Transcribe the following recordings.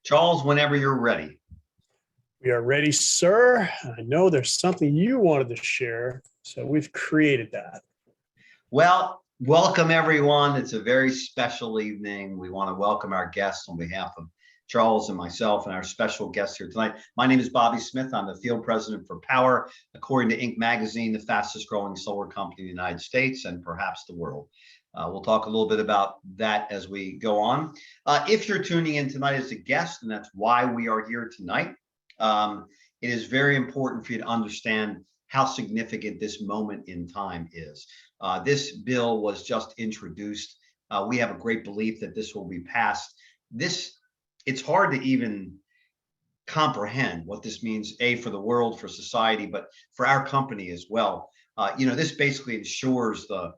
Charles, whenever you're ready. We are ready, sir. I know there's something you wanted to share, so we've created that. Well, welcome everyone. It's a very special evening. We want to welcome our guests on behalf of Charles and myself and our special guests here tonight. My name is Bobby Smith. I'm the field president for Powur, according to Inc. magazine, the fastest growing solar company in the United States and perhaps the world. We'll talk a little bit about that as we go on. If you're tuning in tonight as a guest, and that's why we are here tonight, it is very important for you to understand how significant this moment in time is. This bill was just introduced. We have a great belief that this will be passed. It's hard to even comprehend what this means, for the world, for society, but for our company as well. This basically ensures the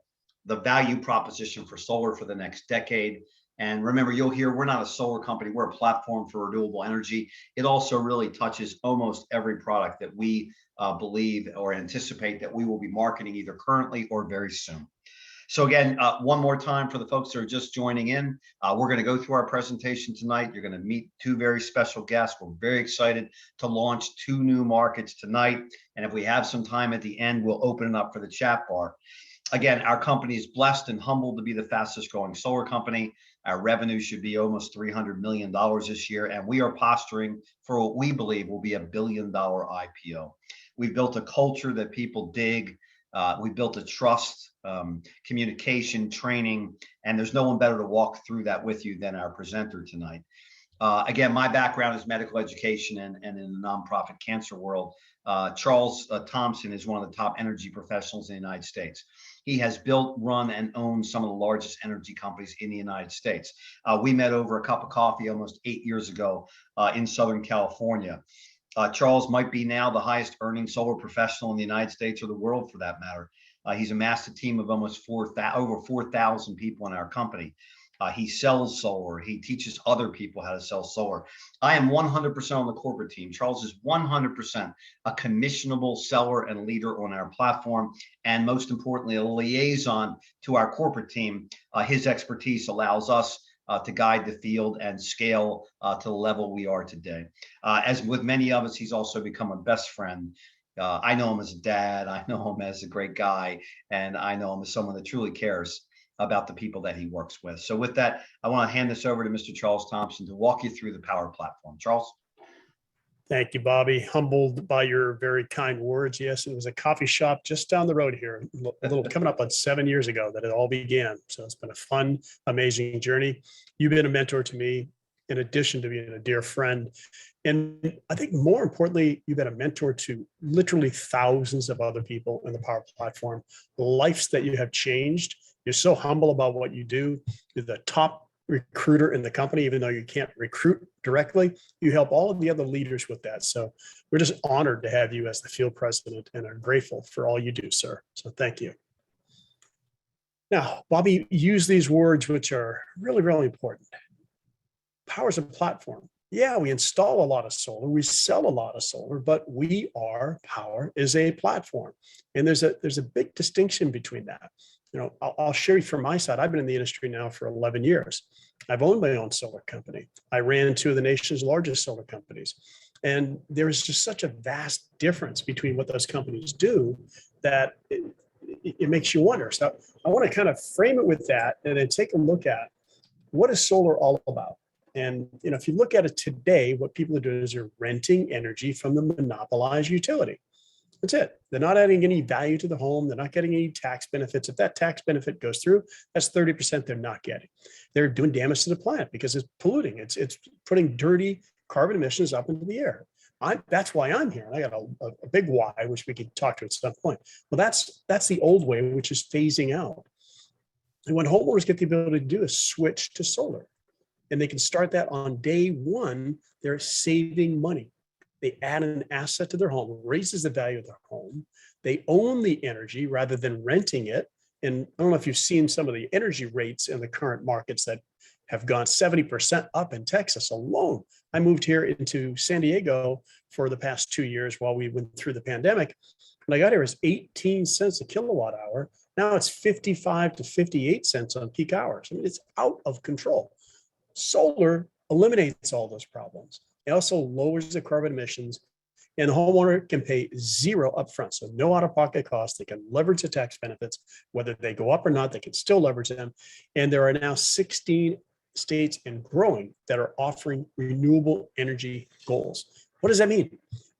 value proposition for solar for the next decade. And remember, you'll hear we're not a solar company, we're a platform for renewable energy. It also really touches almost every product that we believe or anticipate that we will be marketing either currently or very soon. So again, one more time for the folks that are just joining in, we're going to go through our presentation tonight. You're going to meet two very special guests. We're very excited to launch two new markets tonight. And if we have some time at the end, we'll open it up for the chat bar. Again, our company is blessed and humbled to be the fastest growing solar company. Our revenue should be almost $300 million this year, and we are posturing for what we believe will be $1 billion IPO. We've built a culture that people dig. We built a trust, communication, training, and there's no one better to walk through that with you than our presenter tonight. Again, my background is medical education and in the nonprofit cancer world. Charles Thompson is one of the top energy professionals in the United States. He has built, run, and owned some of the largest energy companies in the United States. We met over a cup of coffee almost 8 years ago in Southern California. Charles might be now the highest earning solar professional in the United States or the world for that matter. He's amassed a team of almost over 4,000 people in our company. He sells solar. He teaches other people how to sell solar. I am 100% on the corporate team. Charles is 100% a commissionable seller and leader on our platform. And most importantly, a liaison to our corporate team. His expertise allows us to guide the field and scale to the level we are today. As with many of us, he's also become a best friend. I know him as a dad. I know him as a great guy. And I know him as someone that truly cares about the people that he works with. So with that, I want to hand this over to Mr. Charles Thompson to walk you through the Powur platform. Charles. Thank you, Bobby. Humbled by your very kind words. Yes, it was a coffee shop just down the road here, a little coming up on 7 years ago that it all began. So it's been a fun, amazing journey. You've been a mentor to me in addition to being a dear friend. And I think more importantly, you've been a mentor to literally thousands of other people in the Powur platform, lives that you have changed. You're so humble about what you do. You're the top recruiter in the company, even though you can't recruit directly. You help all of the other leaders with that. So we're just honored to have you as the field president and are grateful for all you do, sir. So thank you. Now, Bobby used these words, which are really, really important. Powur's a platform. Yeah, we install a lot of solar, we sell a lot of solar, but Powur is a platform. And there's a big distinction between that. I'll share you from my side. I've been in the industry now for 11 years. I've owned my own solar company. I ran two of the nation's largest solar companies. And there's just such a vast difference between what those companies do that it makes you wonder. So I want to kind of frame it with that and then take a look at what is solar all about. And if you look at it today, what people are doing is they're renting energy from the monopolized utility. That's it. They're not adding any value to the home. They're not getting any tax benefits. If that tax benefit goes through, that's 30% they're not getting. They're doing damage to the planet because it's polluting. It's putting dirty carbon emissions up into the air. That's why I'm here. And I got a big why, which we could talk to at some point. Well, that's the old way, which is phasing out. And what homeowners get the ability to do is switch to solar. And they can start that on day one. They're saving money. They add an asset to their home, raises the value of their home. They own the energy rather than renting it. And I don't know if you've seen some of the energy rates in the current markets that have gone 70% up in Texas alone. I moved here into San Diego for the past 2 years while we went through the pandemic. When I got here, it was 18 cents a kilowatt hour. Now it's 55 to 58 cents on peak hours. I mean, it's out of control. Solar eliminates all those problems. It also lowers the carbon emissions, and the homeowner can pay zero upfront. So no out-of-pocket costs. They can leverage the tax benefits, whether they go up or not, they can still leverage them. And there are now 16 states and growing that are offering renewable energy goals. What does that mean?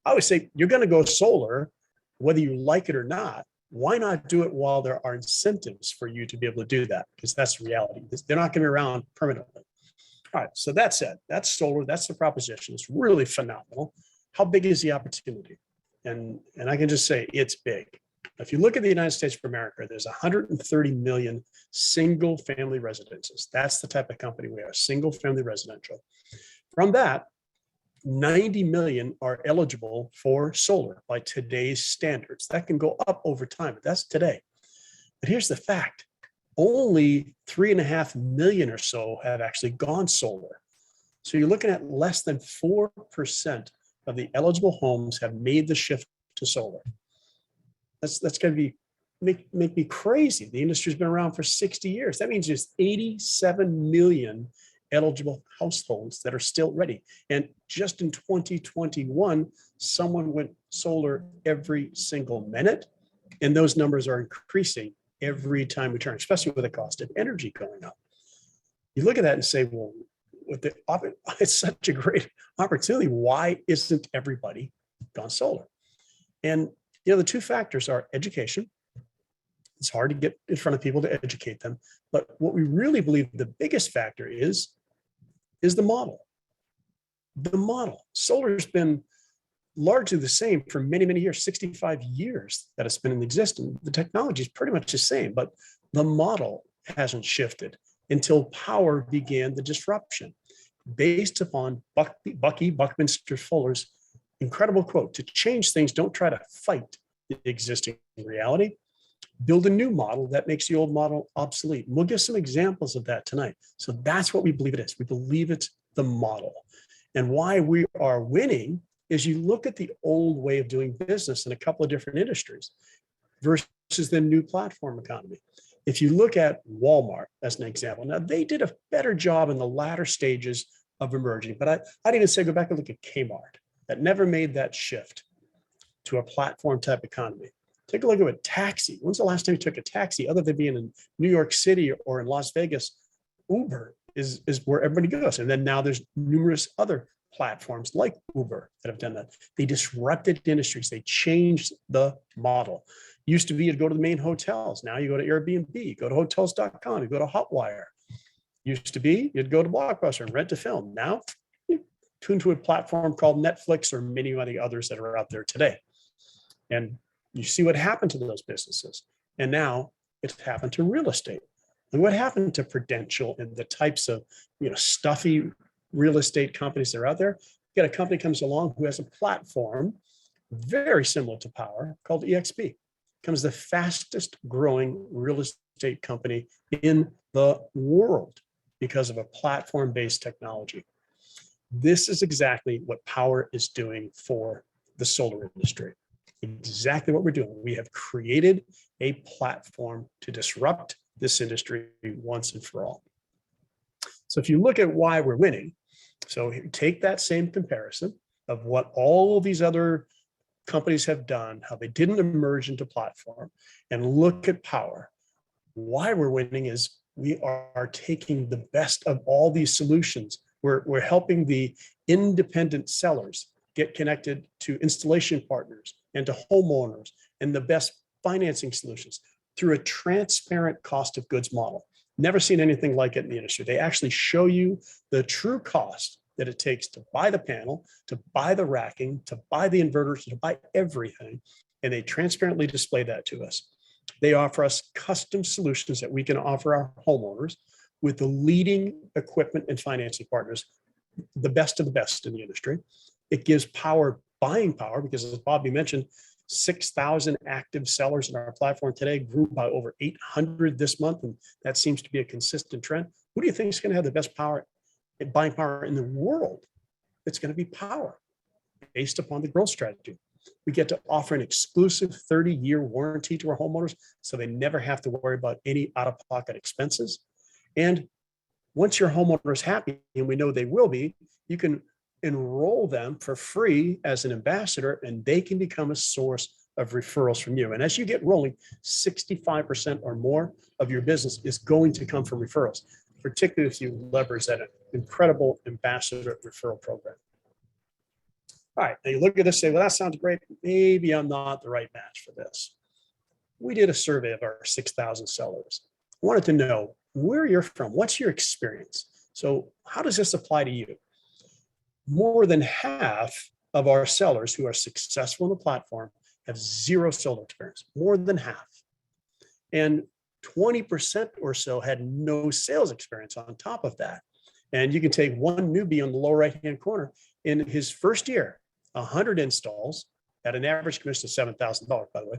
I always say you're going to go solar, whether you like it or not. Why not do it while there are incentives for you to be able to do that? Because that's reality. They're not going to be around permanently. All right, so that's it. That's solar. That's the proposition. It's really phenomenal. How big is the opportunity? And I can just say it's big. If you look at the United States of America, there's 130 million single family residences. That's the type of company we are, single family residential. From that, 90 million are eligible for solar by today's standards. That can go up over time, but that's today. But here's the fact. Only 3.5 million or so have actually gone solar. So you're looking at less than 4% of the eligible homes have made the shift to solar. That's going to be make me crazy. The industry's been around for 60 years. That means there's 87 million eligible households that are still ready. And just in 2021, someone went solar every single minute. And those numbers are increasing every time we turn, especially with the cost of energy going up. You look at that and say, well, it's such a great opportunity. Why isn't everybody gone solar? And the two factors are education. It's hard to get in front of people to educate them. But what we really believe the biggest factor is the model. The model. Solar's been largely the same for many, many years, 65 years that it's been in existence. The technology is pretty much the same, but the model hasn't shifted until Powur began the disruption based upon Buckminster Fuller's incredible quote: to change things, don't try to fight the existing reality. Build a new model that makes the old model obsolete. And we'll give some examples of that tonight. So that's what we believe it is. We believe it's the model. And why we are winning is you look at the old way of doing business in a couple of different industries versus the new platform economy. If you look at Walmart as an example, now they did a better job in the latter stages of emerging, but I'd even say go back and look at Kmart that never made that shift to a platform type economy. Take a look at a taxi. When's the last time you took a taxi other than being in New York City or in Las Vegas? Uber is where everybody goes. And then now there's numerous other platforms like Uber that have done that. They disrupted industries. They changed the model. Used to be you'd go to the main hotels. Now you go to Airbnb, go to hotels.com, you go to Hotwire. Used to be you'd go to Blockbuster and rent a film. Now you tune to a platform called Netflix or many of the others that are out there today. And you see what happened to those businesses. And now it's happened to real estate. And what happened to Prudential and the types of stuffy real estate companies that are out there? You got a company comes along who has a platform very similar to Powur called EXP. Becomes the fastest growing real estate company in the world because of a platform-based technology. This is exactly what Powur is doing for the solar industry. Exactly what we're doing. We have created a platform to disrupt this industry once and for all. So if you look at why we're winning, so take that same comparison of what all of these other companies have done, how they didn't emerge into platform, and look at Powur. Why we're winning is we are taking the best of all these solutions. We're helping the independent sellers get connected to installation partners and to homeowners and the best financing solutions through a transparent cost of goods model. Never seen anything like it in the industry. They actually show you the true cost that it takes to buy the panel, to buy the racking, to buy the inverters, to buy everything. And they transparently display that to us. They offer us custom solutions that we can offer our homeowners with the leading equipment and financing partners, the best of the best in the industry. It gives Powur buying power because, as Bobby mentioned, 6,000 active sellers in our platform today, grew by over 800 this month. And that seems to be a consistent trend. Who do you think is going to have the best power, buying power in the world? It's going to be Powur based upon the growth strategy. We get to offer an exclusive 30-year warranty to our homeowners so they never have to worry about any out-of-pocket expenses. And Once your homeowner is happy, and we know they will be, you can enroll them for free as an ambassador, and they can become a source of referrals from you. And as you get rolling, 65% or more of your business is going to come from referrals, particularly if you leverage that incredible ambassador referral program. All right, now you look at this, say, well, that sounds great. Maybe I'm not the right match for this. We did a survey of our 6,000 sellers. I wanted to know where you're from. What's your experience? So how does this apply to you? More than half of our sellers who are successful in the platform have zero solar experience, more than half. And 20% or so had no sales experience on top of that. And you can take one newbie on the lower right-hand corner. In his first year, 100 installs at an average commission of $7,000, by the way,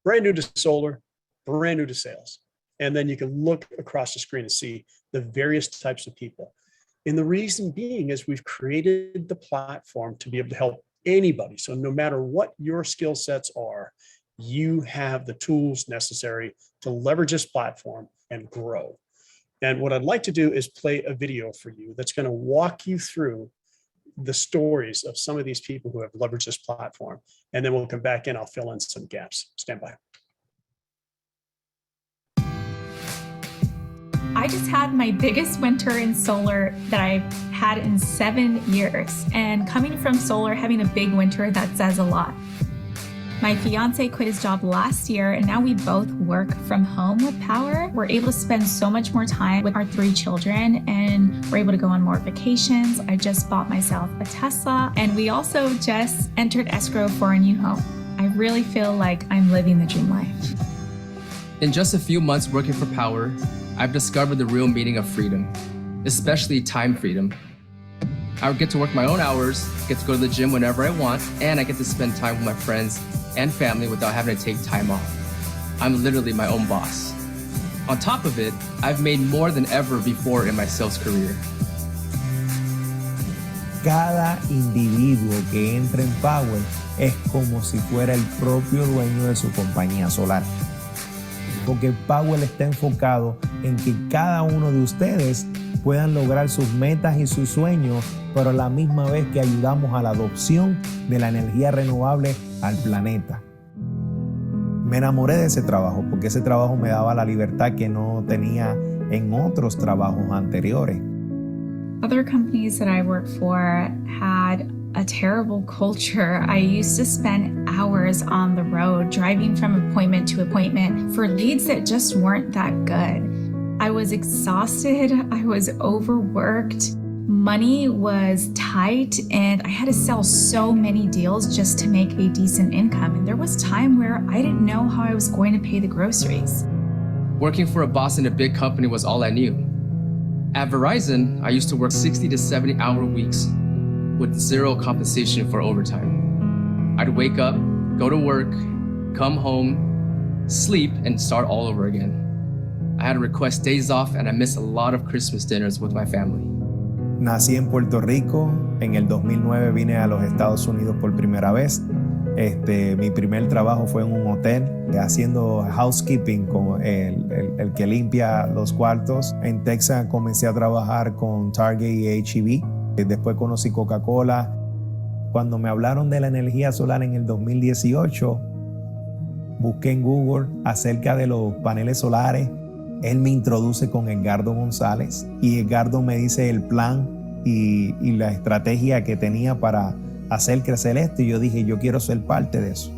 brand new to solar, brand new to sales. And then you can look across the screen and see the various types of people. And the reason being is we've created the platform to be able to help anybody. So no matter what your skill sets are, you have the tools necessary to leverage this platform and grow. And what I'd like to do is play a video for you that's going to walk you through the stories of some of these people who have leveraged this platform. And then we'll come back in, I'll fill in some gaps. Stand by. I just had my biggest winter in solar that I've had in 7 years. And coming from solar, having a big winter, that says a lot. My fiance quit his job last year, and now we both work from home with Powur. We're able to spend so much more time with our 3 children, and we're able to go on more vacations. I just bought myself a Tesla, and we also just entered escrow for a new home. I really feel like I'm living the dream life. In just a few months working for Powur, I've discovered the real meaning of freedom, especially time freedom. I get to work my own hours, get to go to the gym whenever I want, and I get to spend time with my friends and family without having to take time off. I'm literally my own boss. On top of it, I've made more than ever before in my sales career. Cada individuo que entra en Powur es como si fuera el propio dueño de su compañía solar. Porque Powur está enfocado en que cada uno de ustedes puedan lograr sus metas y sus sueños, pero a la misma vez que ayudamos a la adopción de la energía renovable al planeta. Me enamoré de ese trabajo porque ese trabajo me daba la libertad que no tenía en otros trabajos anteriores. Other companies that I worked for had a terrible culture. I used to spend hours on the road driving from appointment to appointment for leads that just weren't that good. I was exhausted, I was overworked, money was tight, and I had to sell so many deals just to make a decent income. And there was time where I didn't know how I was going to pay the groceries. Working for a boss in a big company was all I knew. At Verizon, I used to work 60 to 70-hour weeks with zero compensation for overtime. I'd wake up, go to work, come home, sleep, and start all over again. I had to request days off, and I missed a lot of Christmas dinners with my family. Nací en Puerto Rico, en el 2009 vine a los Estados Unidos por primera vez. Mi primer trabajo fue en un hotel, haciendo housekeeping, con el que limpia los cuartos. En Texas comencé a trabajar con Target y H-E-B. Después conocí Coca-Cola. Cuando me hablaron de la energía solar en el 2018, busqué en Google acerca de los paneles solares. Él me introduce con Edgardo González y Edgardo me dice el plan y la estrategia que tenía para hacer crecer esto, y yo dije, yo quiero ser parte de eso.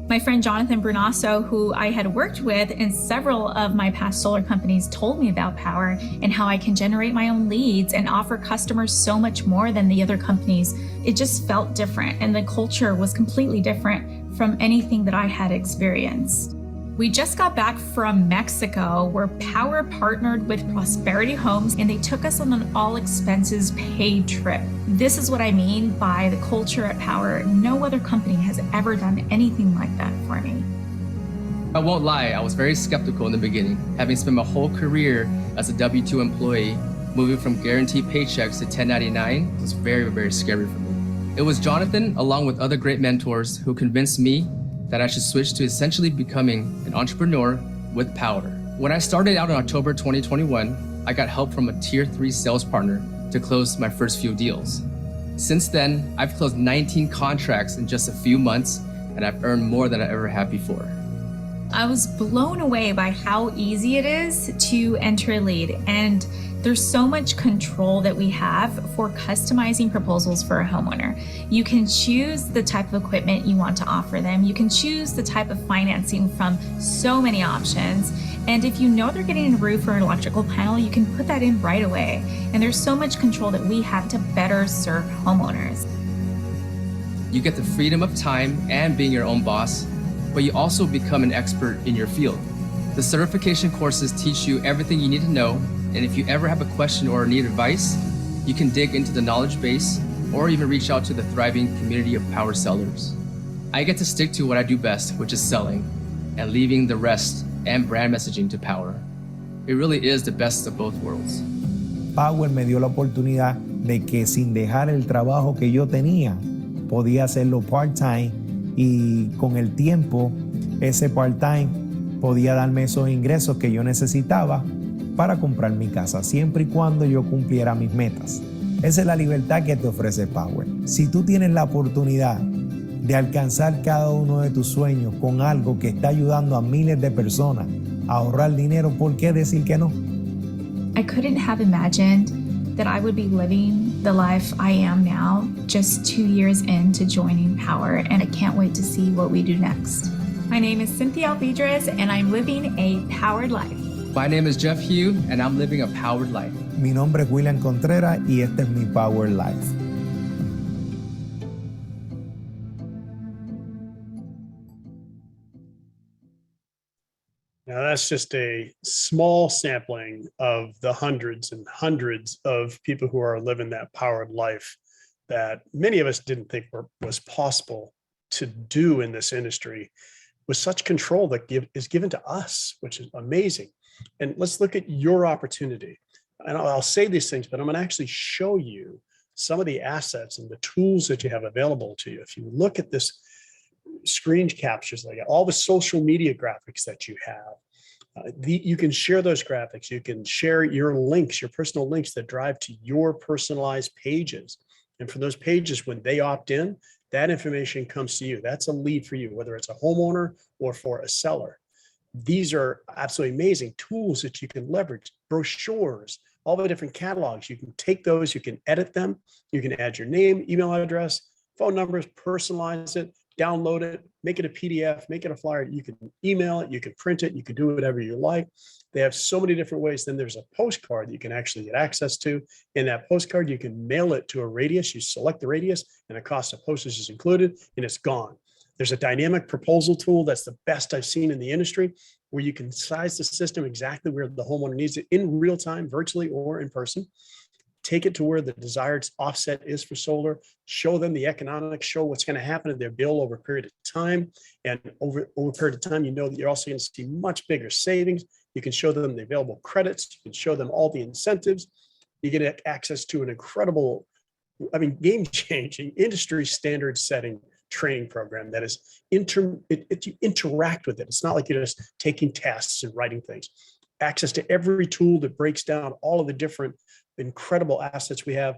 My friend Jonathan Brunasso, who I had worked with in several of my past solar companies, told me about Powur and how I can generate my own leads and offer customers so much more than the other companies. It just felt different, and the culture was completely different from anything that I had experienced. We just got back from Mexico, where Powur partnered with Prosperity Homes, and they took us on an all-expenses-paid trip. This is what I mean by the culture at Powur. No other company has ever done anything like that for me. I won't lie, I was very skeptical in the beginning. Having spent my whole career as a W-2 employee, moving from guaranteed paychecks to 1099 was very, very scary for me. It was Jonathan, along with other great mentors, who convinced me that I should switch to essentially becoming an entrepreneur with Powur. When I started out in October 2021, I got help from a tier 3 sales partner to close my first few deals. Since then, I've closed 19 contracts in just a few months, and I've earned more than I ever have before. I was blown away by how easy it is to enter a lead, and there's so much control that we have for customizing proposals for a homeowner. You can choose the type of equipment you want to offer them. You can choose the type of financing from so many options. And if you know they're getting a roof or an electrical panel, you can put that in right away. And there's so much control that we have to better serve homeowners. You get the freedom of time and being your own boss, but you also become an expert in your field. The certification courses teach you everything you need to know, and if you ever have a question or need advice, you can dig into the knowledge base or even reach out to the thriving community of Powur sellers. I get to stick to what I do best, which is selling, and leaving the rest and brand messaging to Powur. It really is the best of both worlds. Powur me dio la oportunidad de que sin dejar el trabajo que yo tenía, podía hacerlo part-time y con el tiempo ese part-time podía darme esos ingresos que yo necesitaba para comprar mi casa, siempre y cuando yo cumpliera mis metas. Esa es la libertad que te ofrece Powur. Si tú tienes la oportunidad de alcanzar cada uno de tus sueños con algo que está ayudando a miles de personas a ahorrar dinero, ¿por qué decir que no? I couldn't have imagined that I would be living the life I am now just 2 years into joining Powur, and I can't wait to see what we do next. My name is Cynthia Alvidrez, and I'm living a powered life. My name is Jeff Hugh, and I'm living a powered life. Mi nombre es William Contreras y este es mi Powur Life. Now, that's just a small sampling of the hundreds and hundreds of people who are living that powered life that many of us didn't think was possible to do in this industry with such control that is given to us, which is amazing. And let's look at your opportunity. And I'll say these things, but I'm going to actually show you some of the assets and the tools that you have available to you. If you look at this screen captures, like all the social media graphics that you have, you can share those graphics. You can share your links, your personal links that drive to your personalized pages. And for those pages, when they opt in, that information comes to you. That's a lead for you, whether it's a homeowner or for a seller. These are absolutely amazing tools that you can leverage. Brochures, all the different catalogs. You can take those, you can edit them. You can add your name, email address, phone numbers, personalize it, download it, make it a PDF, make it a flyer. You can email it, you can print it, you can do whatever you like. They have so many different ways. Then there's a postcard that you can actually get access to. In that postcard, you can mail it to a radius. You select the radius and the cost of postage is included and it's gone. There's a dynamic proposal tool that's the best I've seen in the industry, where you can size the system exactly where the homeowner needs it in real time, virtually or in person. Take it to where the desired offset is for solar, show them the economics, show what's going to happen to their bill over a period of time. And over a period of time, you know that you're also going to see much bigger savings. You can show them the available credits. You can show them all the incentives. You get access to an incredible, game-changing, industry standard setting training program that is you interact with it. It's not like you're just taking tests and writing things. Access to every tool that breaks down all of the different incredible assets we have.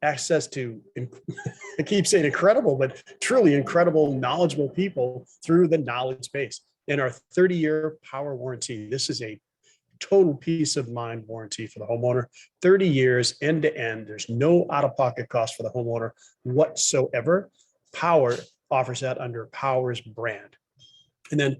Access to, I keep saying incredible, but truly incredible, knowledgeable people through the knowledge base. In our 30-year Powur warranty, this is a total peace of mind warranty for the homeowner. 30 years end to end. There's no out-of-pocket cost for the homeowner whatsoever. Powur offers that under Powur's brand. And then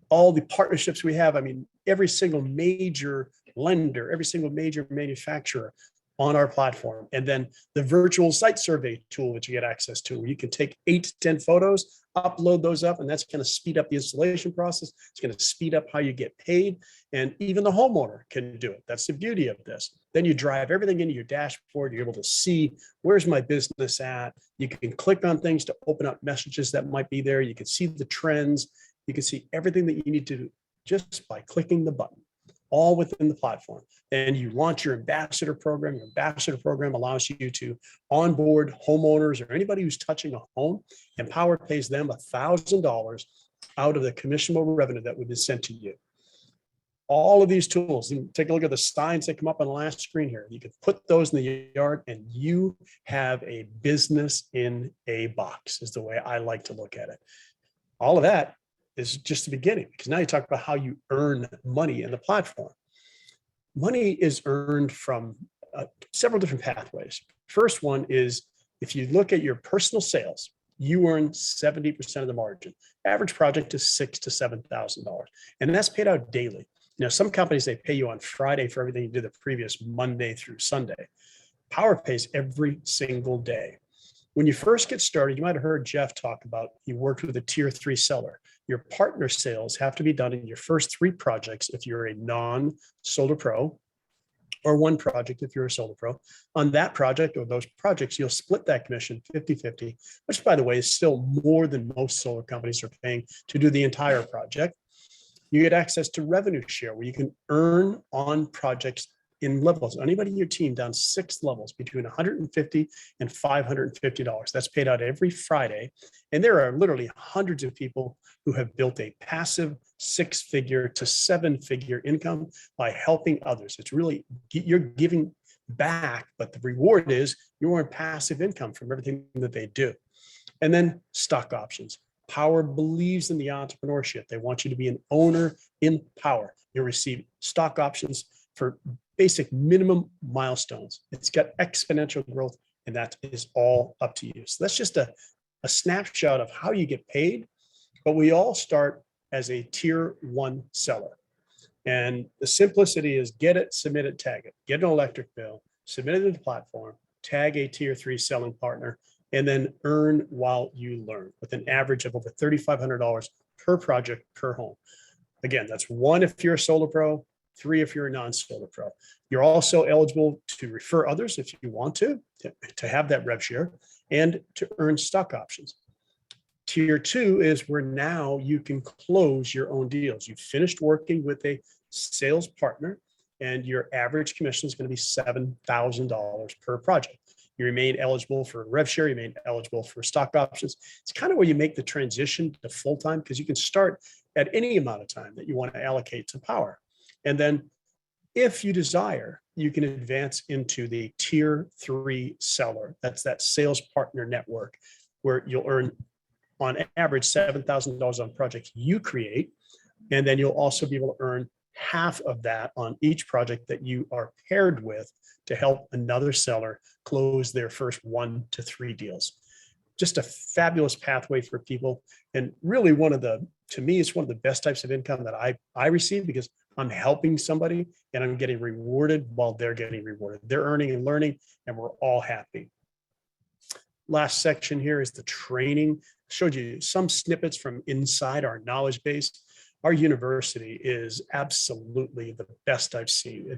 all the partnerships we have, every single major lender, every single major manufacturer on our platform. And then the virtual site survey tool that you get access to, where you can take 8 to 10 photos, upload those up, and that's going to speed up the installation process. It's going to speed up how you get paid. And even the homeowner can do it. That's the beauty of this. Then you drive everything into your dashboard. You're able to see, where's my business at? You can click on things to open up messages that might be there. You can see the trends. You can see everything that you need to do just by clicking the button, all within the platform. And you launch your ambassador program. Your ambassador program allows you to onboard homeowners or anybody who's touching a home, and Powur pays them $1,000 out of the commissionable revenue that would be sent to you. all of these tools. And take a look at the signs that come up on the last screen here. You can put those in the yard and you have a business in a box, is the way I like to look at it. All of that is just the beginning, because now you talk about how you earn money in the platform. Money is earned from several different pathways. First one is, if you look at your personal sales, you earn 70% of the margin. Average project is $6,000 to $7,000, and that's paid out daily. Now, some companies, they pay you on Friday for everything you did the previous Monday through Sunday. Powur pays every single day. When you first get started, you might have heard Jeff talk about, he worked with a tier 3 seller. Your partner sales have to be done in your first 3 projects if you're a non-solar pro, or 1 project if you're a solar pro. On that project or those projects, you'll split that commission 50-50, which, by the way, is still more than most solar companies are paying to do the entire project. You get access to revenue share, where you can earn on projects in levels. Anybody in your team down 6 levels between $150 and $550. That's paid out every Friday. And there are literally hundreds of people who have built a passive 6-figure to 7-figure income by helping others. It's really, you're giving back, but the reward is you earn passive income from everything that they do. And then stock options. Powur believes in the entrepreneurship. They want you to be an owner in Powur. You'll receive stock options for basic minimum milestones. It's got exponential growth, and that is all up to you. So that's just a snapshot of how you get paid. But we all start as a tier 1 seller. And the simplicity is get it, submit it, tag it. Get an electric bill, submit it to the platform, tag a tier 3 selling partner, and then earn while you learn, with an average of over $3,500 per project per home. Again, that's 1 if you're a solar pro, 3 if you're a non-solar pro. You're also eligible to refer others if you want to have that rev share, and to earn stock options. Tier 2 is where now you can close your own deals. You've finished working with a sales partner, and your average commission is going to be $7,000 per project. You remain eligible for rev share, you remain eligible for stock options. It's kind of where you make the transition to full-time, because you can start at any amount of time that you want to allocate to Powur. And then if you desire, you can advance into the tier 3 seller. That's that sales partner network, where you'll earn on average $7,000 on projects you create. And then you'll also be able to earn half of that on each project that you are paired with to help another seller close their first 1 to 3 deals. Just a fabulous pathway for people. And really to me, it's one of the best types of income that I receive, because I'm helping somebody and I'm getting rewarded while they're getting rewarded. They're earning and learning, and we're all happy. Last section here is the training. Showed you some snippets from inside our knowledge base. Our university is absolutely the best I've seen.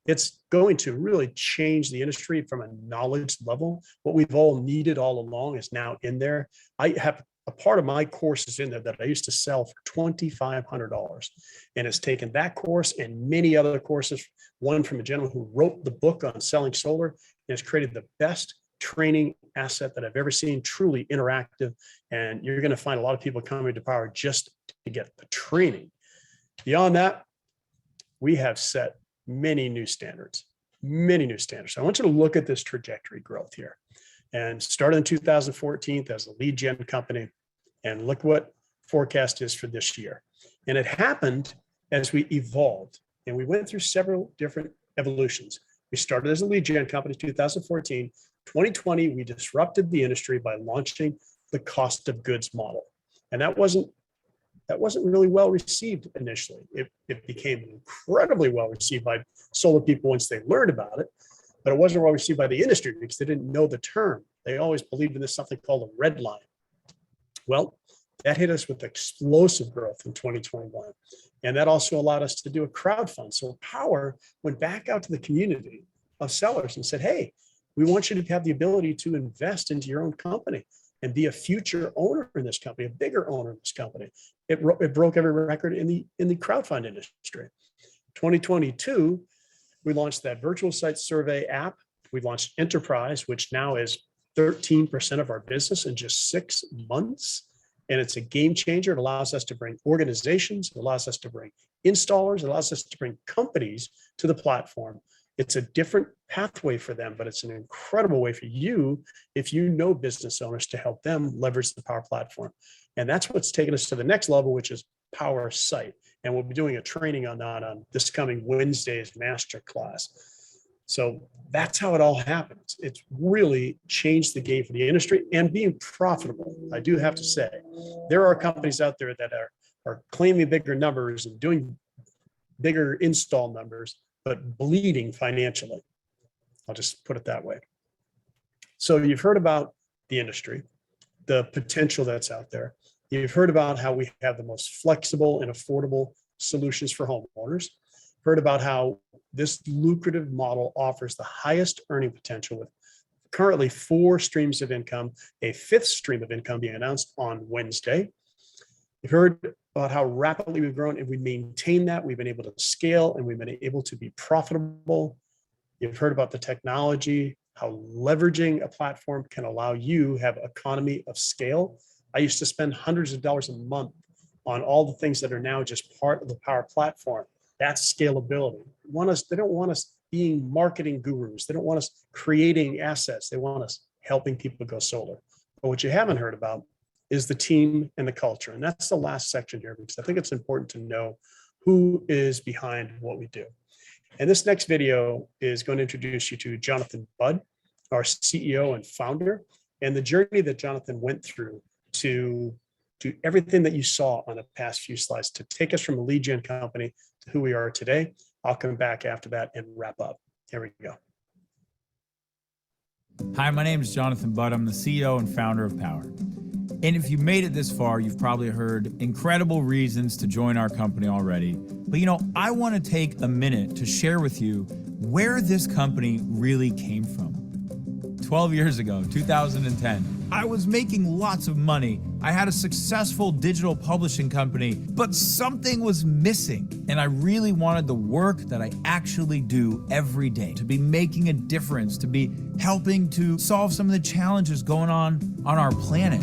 It's going to really change the industry from a knowledge level. What we've all needed all along is now in there. I have a part of my courses in there that I used to sell for $2,500, and it's taken that course and many other courses, one from a gentleman who wrote the book on selling solar, and has created the best training asset that I've ever seen, truly interactive. And you're going to find a lot of people coming to Powur just to get the training. Beyond that, we have set many new standards. I want you to look at this trajectory growth here, and started in 2014 as a lead gen company, and look what forecast is for this year. And it happened as we evolved, and we went through several different evolutions. We started as a lead gen company in 2014. 2020, we disrupted the industry by launching the cost of goods model. And that wasn't really well received initially. It became incredibly well received by solar people once they learned about it, but it wasn't well received by the industry because they didn't know the term. They always believed in this something called a redline. Well, that hit us with explosive growth in 2021. And that also allowed us to do a crowdfund. So Powur went back out to the community of sellers and said, hey, we want you to have the ability to invest into your own company and be a future owner in this company, a bigger owner in this company. It broke every record in the crowdfund industry. 2022, we launched that virtual site survey app. We launched Enterprise, which now is 13% of our business in just 6 months. And it's a game changer. It allows us to bring organizations, it allows us to bring installers. It allows us to bring companies to the platform. It's a different pathway for them, but it's an incredible way for you, if you know business owners, to help them leverage the Power platform. And that's what's taken us to the next level, which is Power Site. And we'll be doing a training on that on this coming Wednesday's masterclass. So that's how it all happens. It's really changed the game for the industry and being profitable. I do have to say, there are companies out there that are claiming bigger numbers and doing bigger install numbers, but bleeding financially. I'll just put it that way. So you've heard about the industry, the potential that's out there. You've heard about how we have the most flexible and affordable solutions for homeowners. Heard about how this lucrative model offers the highest earning potential with currently 4 streams of income, a 5th stream of income being announced on Wednesday. You've heard about how rapidly we've grown and we maintain that. We've been able to scale and we've been able to be profitable. You've heard about the technology, how leveraging a platform can allow you to have economy of scale. I used to spend hundreds of dollars a month on all the things that are now just part of the Power platform. That's scalability. They don't want us being marketing gurus. They don't want us creating assets. They want us helping people go solar. But what you haven't heard about is the team and the culture. And that's the last section here, because I think it's important to know who is behind what we do. And this next video is going to introduce you to Jonathan Budd, our CEO and founder, and the journey that Jonathan went through to do everything that you saw on the past few slides to take us from a lead gen company to who we are today. I'll come back after that and wrap up. Here we go. Hi, my name is Jonathan Budd. I'm the CEO and founder of Powur. And if you've made it this far, you've probably heard incredible reasons to join our company already. But I want to take a minute to share with you where this company really came from. 12 years ago, 2010, I was making lots of money. I had a successful digital publishing company, but something was missing. And I really wanted the work that I actually do every day to be making a difference, to be helping to solve some of the challenges going on our planet.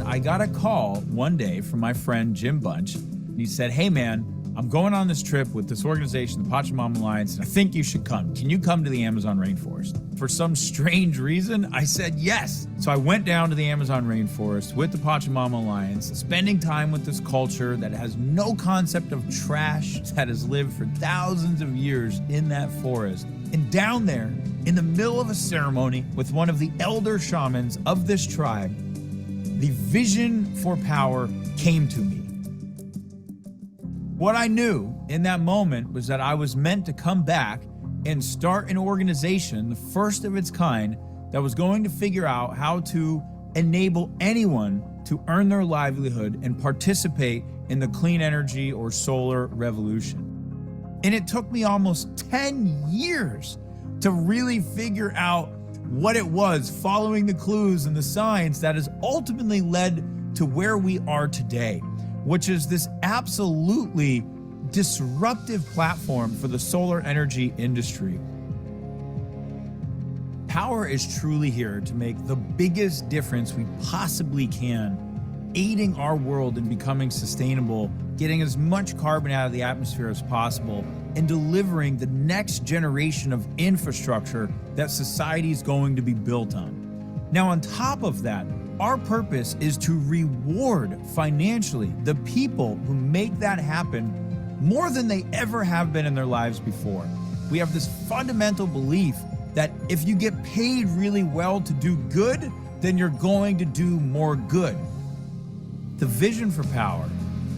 I got a call one day from my friend Jim Bunch, and he said, "Hey man, I'm going on this trip with this organization, the Pachamama Alliance, and I think you should come. Can you come to the Amazon rainforest?" For some strange reason, I said yes. So I went down to the Amazon rainforest with the Pachamama Alliance, spending time with this culture that has no concept of trash, that has lived for thousands of years in that forest. And down there, in the middle of a ceremony with one of the elder shamans of this tribe, the vision for Powur came to me. What I knew in that moment was that I was meant to come back and start an organization, the first of its kind, that was going to figure out how to enable anyone to earn their livelihood and participate in the clean energy or solar revolution. And it took me almost 10 years to really figure out what it was, following the clues and the signs that has ultimately led to where we are today, which is this absolutely disruptive platform for the solar energy industry. Powur is truly here to make the biggest difference we possibly can, aiding our world in becoming sustainable, getting as much carbon out of the atmosphere as possible, and delivering the next generation of infrastructure that society is going to be built on. Now, on top of that, our purpose is to reward financially the people who make that happen more than they ever have been in their lives before. We have this fundamental belief that if you get paid really well to do good, then you're going to do more good. The vision for Powur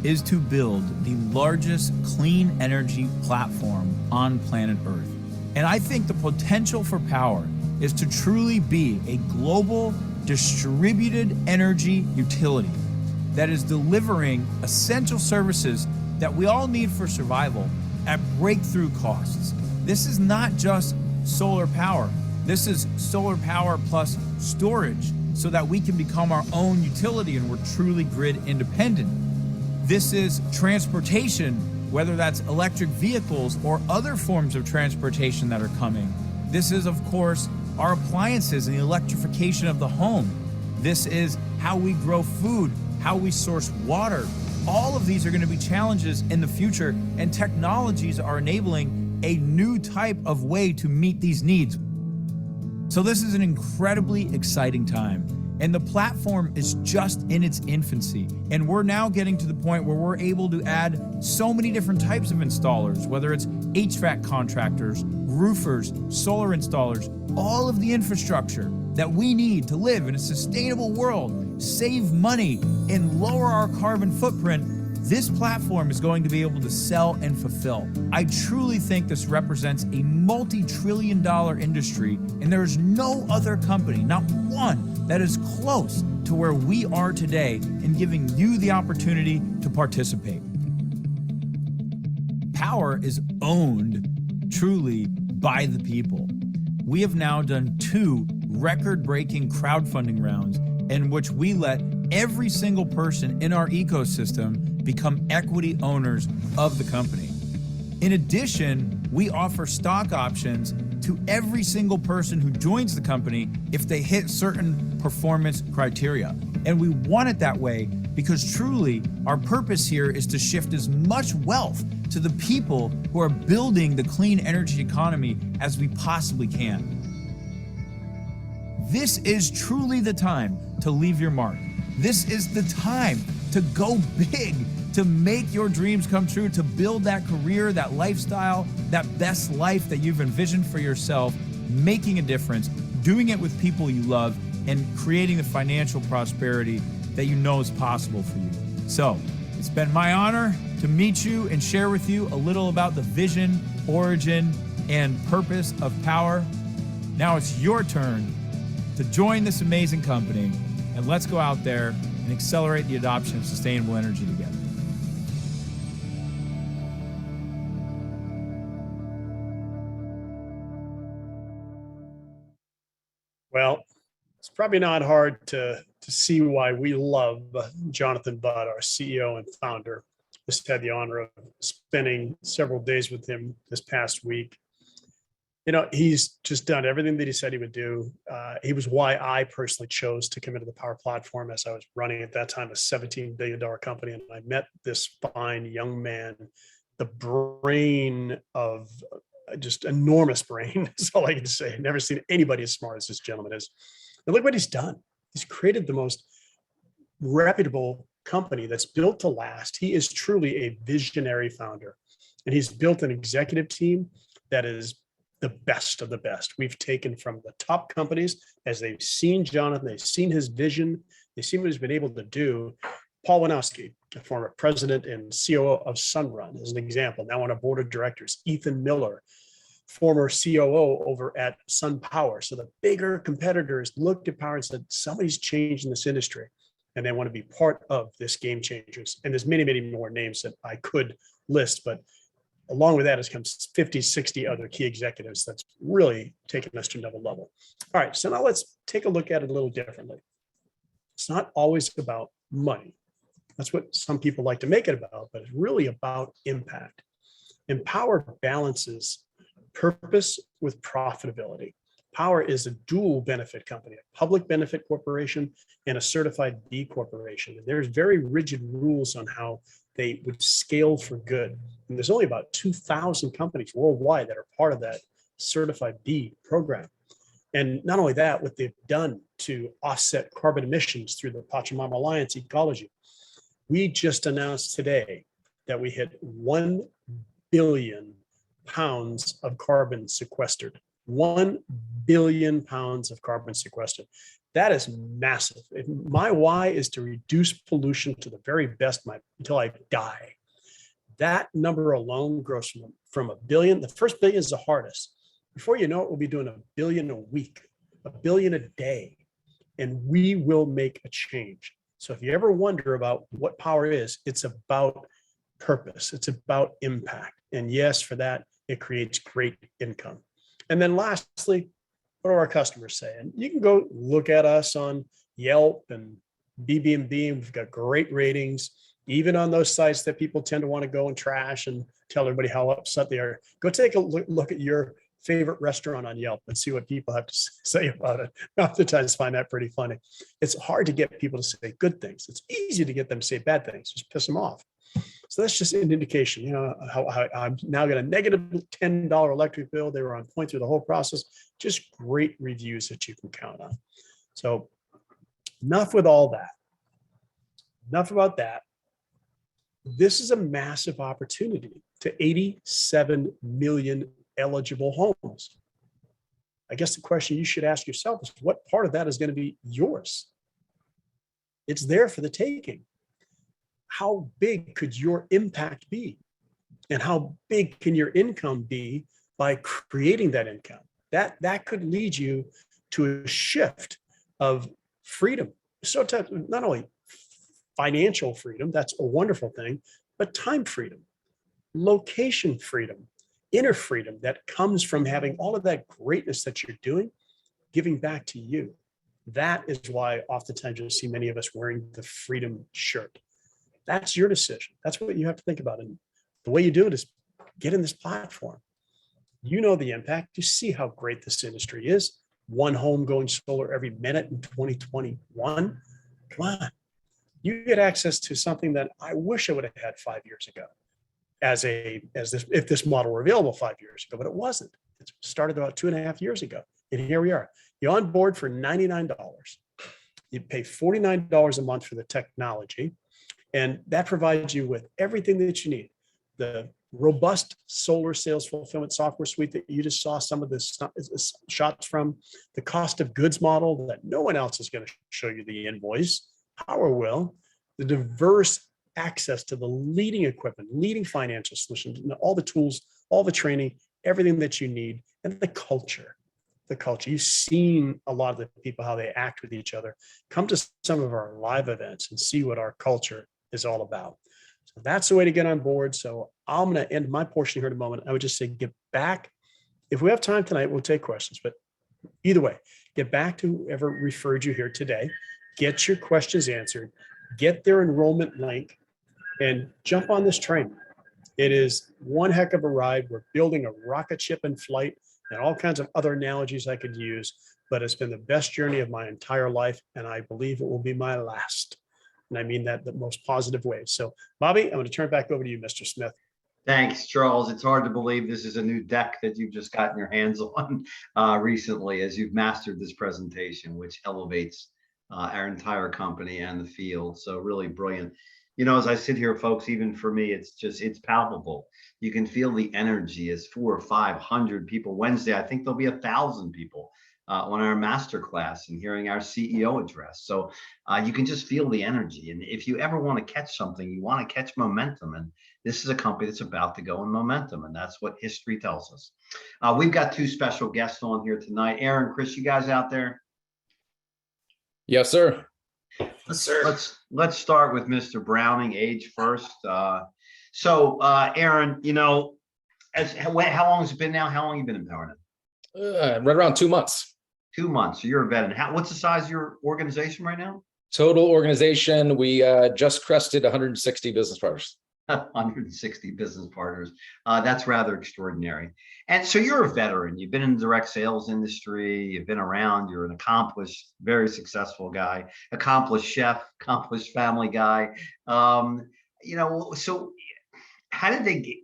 is to build the largest clean energy platform on planet Earth. And I think the potential for Powur is to truly be a global distributed energy utility that is delivering essential services that we all need for survival at breakthrough costs. This is not just solar power. This is solar power plus storage so that we can become our own utility and we're truly grid independent. This is transportation, whether that's electric vehicles or other forms of transportation that are coming. This is, of course, our appliances and the electrification of the home. This is how we grow food, how we source water. All of these are going to be challenges in the future, and technologies are enabling a new type of way to meet these needs. So this is an incredibly exciting time. And the platform is just in its infancy. And we're now getting to the point where we're able to add so many different types of installers, whether it's HVAC contractors, roofers, solar installers, all of the infrastructure that we need to live in a sustainable world, save money, and lower our carbon footprint. This platform is going to be able to sell and fulfill. I truly think this represents a multi-trillion-dollar industry, and there is no other company, not one, that is close to where we are today in giving you the opportunity to participate. Powur is owned truly by the people. We have now done 2 record-breaking crowdfunding rounds in which we let every single person in our ecosystem become equity owners of the company. In addition, we offer stock options to every single person who joins the company if they hit certain performance criteria. And we want it that way because truly our purpose here is to shift as much wealth to the people who are building the clean energy economy as we possibly can. This is truly the time to leave your mark. This is the time to go big, to make your dreams come true, to build that career, that lifestyle, that best life that you've envisioned for yourself, making a difference, doing it with people you love, and creating the financial prosperity that you know is possible for you. So, it's been my honor to meet you and share with you a little about the vision, origin, and purpose of Powur. Now it's your turn to join this amazing company, and let's go out there and accelerate the adoption of sustainable energy together. Well, it's probably not hard to see why we love Jonathan Budd, our CEO and founder. Just had the honor of spending several days with him this past week. You know, he's just done everything that he said he would do. He was why I personally chose to come into the Powur platform, as I was running at that time a $17 billion company. And I met this fine young man, the brain of just enormous brain. That's all I can say. I've never seen anybody as smart as this gentleman is. And look what he's done. He's created the most reputable company that's built to last. He is truly a visionary founder. And he's built an executive team that is the best of the best. We've taken from the top companies as they've seen Jonathan, they've seen his vision, they've seen what he's been able to do. Paul Winowski, the former president and COO of Sunrun, is an example, now on a board of directors. Ethan Miller, former COO over at SunPower. So the bigger competitors looked at Powur and said, somebody's changing this industry and they want to be part of this game changers. And there's many, many more names that I could list, but along with that has come 50, 60 other key executives that's really taken us to another level. All right, so now let's take a look at it a little differently. It's not always about money. That's what some people like to make it about, but it's really about impact. And Powur balances purpose with profitability. Powur is a dual benefit company, a public benefit corporation and a certified B corporation. And there's very rigid rules on how they would scale for good. And there's only about 2,000 companies worldwide that are part of that certified B program. And not only that, what they've done to offset carbon emissions through the Pachamama Alliance ecology. We just announced today that we hit 1 billion pounds of carbon sequestered. 1 billion pounds of carbon sequestered. That is massive. My why is to reduce pollution to the very best until I die. That number alone grows from a billion. The first billion is the hardest. Before you know it, we'll be doing 1 billion a week, 1 billion a day, and we will make a change. So if you ever wonder about what Powur is, it's about purpose. It's about impact. And yes, for that, it creates great income. And then lastly, what do our customers say? And you can go look at us on Yelp and BB&B. We've got great ratings, even on those sites that people tend to want to go and trash and tell everybody how upset they are. Go take a look at your favorite restaurant on Yelp and see what people have to say about it. I oftentimes find that pretty funny. It's hard to get people to say good things. It's easy to get them to say bad things, just piss them off. So that's just an indication, you know, how I'm now got a negative $10 electric bill. They were on point through the whole process. Just great reviews that you can count on. So enough with all that. Enough about that. This is a massive opportunity to 87 million eligible homes. I guess the question you should ask yourself is, what part of that is going to be yours? It's there for the taking. How big could your impact be? And how big can your income be by creating that income? That could lead you to a shift of freedom. So not only financial freedom, that's a wonderful thing, but time freedom, location freedom, inner freedom that comes from having all of that greatness that you're doing, giving back to you. That is why oftentimes you'll see many of us wearing the freedom shirt. That's your decision. That's what you have to think about. And the way you do it is get in this platform. You know the impact. You see how great this industry is. One home going solar every minute in 2021. Come on. You get access to something that I wish I would have had 5 years ago if this model were available 5 years ago, but it wasn't. It started about 2.5 years ago. And here we are. You're on board for $99. You pay $49 a month for the technology. And that provides you with everything that you need. The robust solar sales fulfillment software suite that you just saw some of the shots from, the cost of goods model that no one else is going to show you the invoice. Powur will. The diverse access to the leading equipment, leading financial solutions, all the tools, all the training, everything that you need, and the culture. The culture. You've seen a lot of the people, how they act with each other. Come to some of our live events and see what our culture is all about. So that's the way to get on board. So I'm going to end my portion here in a moment. I would just say, get back. If we have time tonight, we'll take questions, but either way, get back to whoever referred you here today, get your questions answered, get their enrollment link, and jump on this train. It is one heck of a ride. We're building a rocket ship in flight and all kinds of other analogies I could use, but it's been the best journey of my entire life. And I believe it will be my last. And I mean that the most positive way. So Bobby, I'm going to turn it back over to you, Mr. Smith. Thanks, Charles. It's hard to believe this is a new deck that you've just gotten your hands on recently as you've mastered this presentation, which elevates our entire company and the field. So really brilliant. You know, as I sit here, folks, even for me, it's palpable. You can feel the energy as 400 or 500 people. Wednesday, I think there'll be 1,000 people on our masterclass and hearing our CEO address. So you can just feel the energy. And if you ever want to catch something, you want to catch momentum. And this is a company that's about to go in momentum. And that's what history tells us. We've got two special guests on here tonight. Aaron, Chris, you guys out there? Yes, sir. Yes, sir. Let's start with Mr. Browning, age first. So Aaron, you know, how long has it been now? How long have you been in Powur now? Right around 2 months. 2 months. So you're a veteran. What's the size of your organization right now? Total organization, we just crested 160 business partners. 160 business partners. That's rather extraordinary. And so you're a veteran. You've been in the direct sales industry. You've been around. You're an accomplished, very successful guy, accomplished chef, accomplished family guy. You know, so how did they get,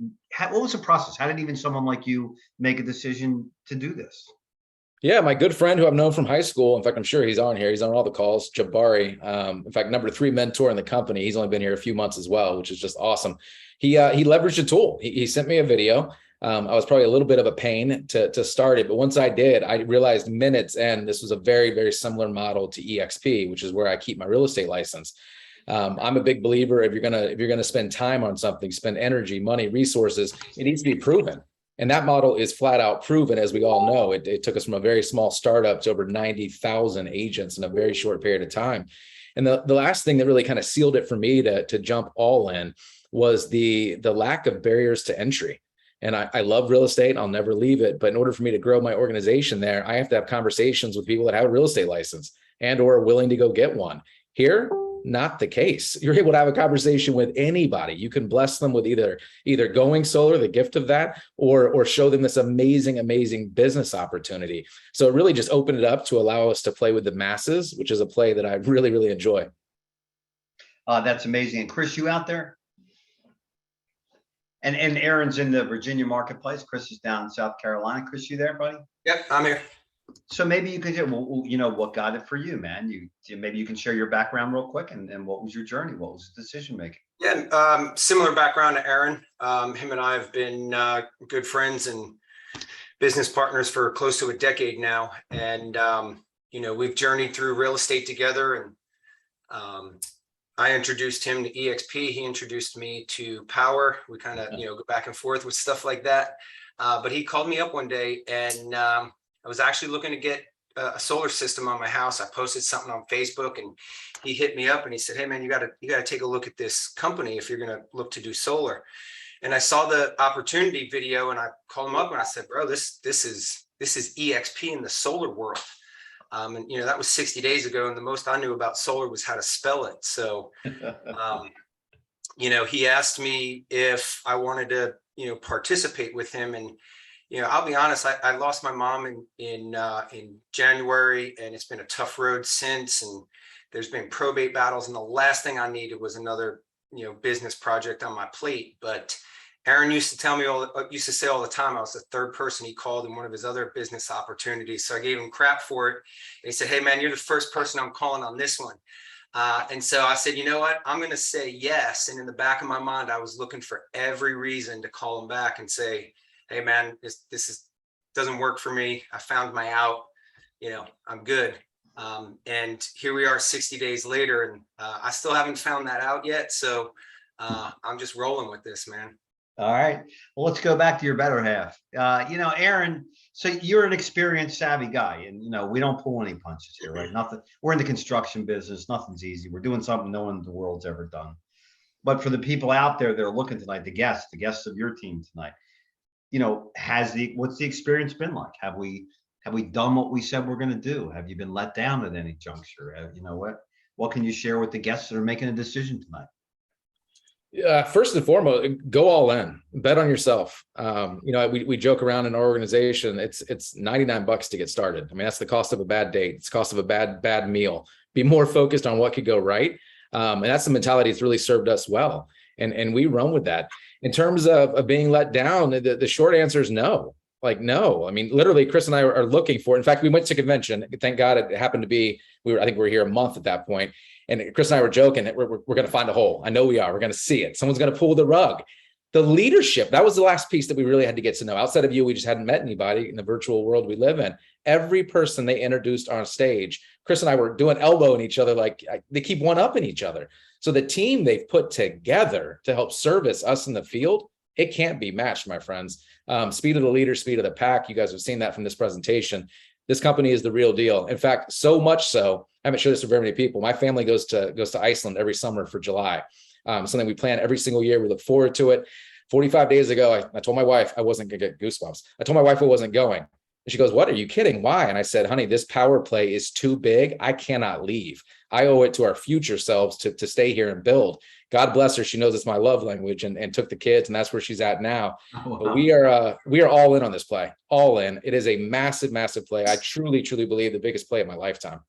what was the process? How did even someone like you make a decision to do this? Yeah, my good friend who I've known from high school. In fact, I'm sure he's on here. He's on all the calls, Jabari. In fact, number 3 mentor in the company. He's only been here a few months as well, which is just awesome. He leveraged a tool. He sent me a video. I was probably a little bit of a pain to start it, but once I did, I realized minutes, and this was a very, very similar model to EXP, which is where I keep my real estate license. I'm a big believer if you're gonna spend time on something, spend energy, money, resources, it needs to be proven. And that model is flat out proven, as we all know. It took us from a very small startup to over 90,000 agents in a very short period of time. And the last thing that really kind of sealed it for me to jump all in was the lack of barriers to entry. And I love real estate. I'll never leave it. But in order for me to grow my organization there, I have to have conversations with people that have a real estate license and or are willing to go get one. Here, not the case. You're able to have a conversation with anybody. You can bless them with either going solar, the gift of that, or show them this amazing business opportunity. So it really just opened it up to allow us to play with the masses, which is a play that I really enjoy. That's amazing. And Chris, you out there? And Aaron's in the Virginia marketplace. Chris is down in South Carolina. Chris, you there, buddy? Yep, I'm here. So maybe you could, well, you know, what got it for you, man? Maybe you can share your background real quick, and what was your journey? What was the decision making? Yeah, similar background to Aaron. Him and I have been good friends and business partners for close to a decade now. And, you know, we've journeyed through real estate together. And I introduced him to EXP. He introduced me to Powur. We kind of, you know, go back and forth with stuff like that. But he called me up one day, and I was actually looking to get a solar system on my house. I posted something on Facebook, and he hit me up and he said, "Hey man, you got to take a look at this company if you're going to look to do solar." And I saw the opportunity video, and I called him up and I said, "Bro, this is EXP in the solar world." And you know, that was 60 days ago, and the most I knew about solar was how to spell it. So, you know, he asked me if I wanted to, you know, participate with him. And you know, I'll be honest, I lost my mom in January, and it's been a tough road since, and there's been probate battles, and the last thing I needed was another, you know, business project on my plate. But Aaron used to say all the time, I was the third person he called in one of his other business opportunities. So I gave him crap for it. And he said, "Hey man, you're the first person I'm calling on this one." And so I said, "You know what, I'm going to say yes." And in the back of my mind, I was looking for every reason to call him back and say, "Hey man, this doesn't work for me. I found my out, you know, I'm good." And here we are 60 days later, and I still haven't found that out yet. So I'm just rolling with this, man. All right. Well, let's go back to your better half. You know, Aaron, so you're an experienced, savvy guy, and, you know, we don't pull any punches here, right? Nothing. We're in the construction business. Nothing's easy. We're doing something no one in the world's ever done. But for the people out there that are looking tonight, the guests of your team tonight, you know, what's the experience been like? Have we done what we said we're going to do? Have you been let down at any juncture? You know, what can you share with the guests that are making a decision tonight? First and foremost, go all in, bet on yourself. You know, we joke around in our organization, it's $99 to get started. I mean, that's the cost of a bad date. It's the cost of a bad meal. Be more focused on what could go right. And that's the mentality that's really served us well. And we run with that. In terms of being let down, the short answer is no. Like, no. I mean, literally, Chris and I are looking for it. In fact, we went to convention. Thank God it happened to be, I think we were here a month at that point. And Chris and I were joking that we're going to find a hole. I know we are. We're going to see it. Someone's going to pull the rug. The leadership, that was the last piece that we really had to get to know. Outside of you, we just hadn't met anybody in the virtual world we live in. Every person they introduced on stage, Chris and I were doing elbowing each other, like they keep one-upping each other. So the team they've put together to help service us in the field, it can't be matched, my friends. Speed of the leader, speed of the pack. You guys have seen that from this presentation. This company is the real deal. In fact, so much so, I haven't shared this with very many people. My family goes to Iceland every summer for July. Something we plan every single year. We look forward to it. 45 days ago, I told my wife I wasn't going to get goosebumps. I told my wife I wasn't going. And she goes, "What? Are you kidding? Why?" And I said, "Honey, this power play is too big. I cannot leave. I owe it to our future selves to stay here and build." God bless her. She knows it's my love language and took the kids, and that's where she's at now. Oh, wow. But we are all in on this play, all in. It is a massive, massive play. I truly, truly believe the biggest play of my lifetime.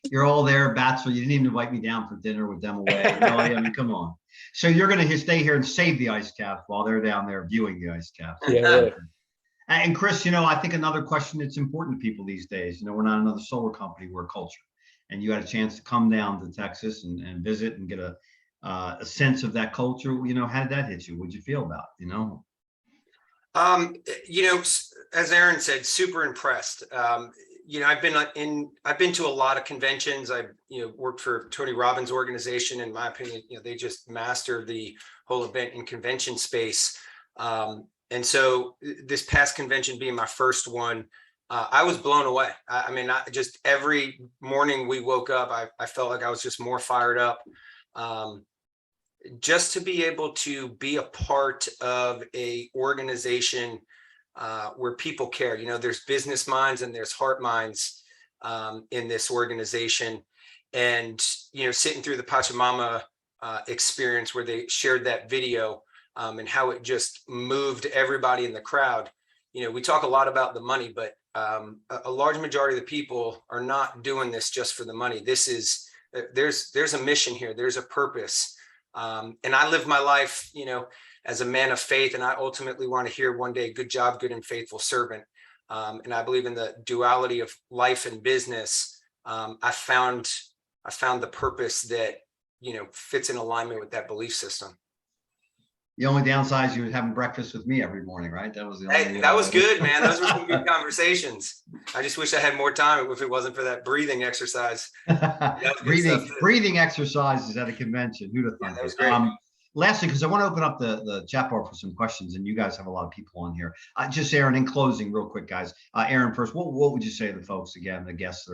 You're all there, Bachelor. You didn't even invite me down for dinner with them away. Really? I mean, come on. So you're going to stay here and save the ice caps while they're down there viewing the ice caps. Yeah. Really. And Chris, you know, I think another question that's important to people these days, you know, we're not another solar company, we're a culture. And you had a chance to come down to Texas and visit and get a sense of that culture. You know, how did that hit you? What'd you feel about it, you know? You know, as Aaron said, super impressed. You know, I've been to a lot of conventions. I've, you know, worked for Tony Robbins' organization. In my opinion, you know, they just mastered the whole event and convention space. And so this past convention being my first one, I was blown away. I mean, just every morning we woke up, I felt like I was just more fired up. Just to be able to be a part of a organization where people care. You know, there's business minds and there's heart minds in this organization. And, sitting through the Pachamama experience where they shared that video and how it just moved everybody in the crowd. We talk a lot about the money, but a large majority of the people are not doing this just for the money. There's a mission here. There's a purpose. And I live my life, as a man of faith, and I ultimately want to hear one day, good job, good and faithful servant. And I believe in the duality of life and business. I found the purpose that, fits in alignment with that belief system. The only downside is you were having breakfast with me every morning, right? That was the only. Hey, that was good, man. Those were some good conversations. I just wish I had more time if it wasn't for that breathing exercise. breathing exercises at a convention. Who'd have thought? Yeah, that was great. Lastly, because I want to open up the chat bar for some questions, and you guys have a lot of people on here. Just Aaron, in closing, real quick, guys. Aaron, first, what would you say to the folks again, the guests that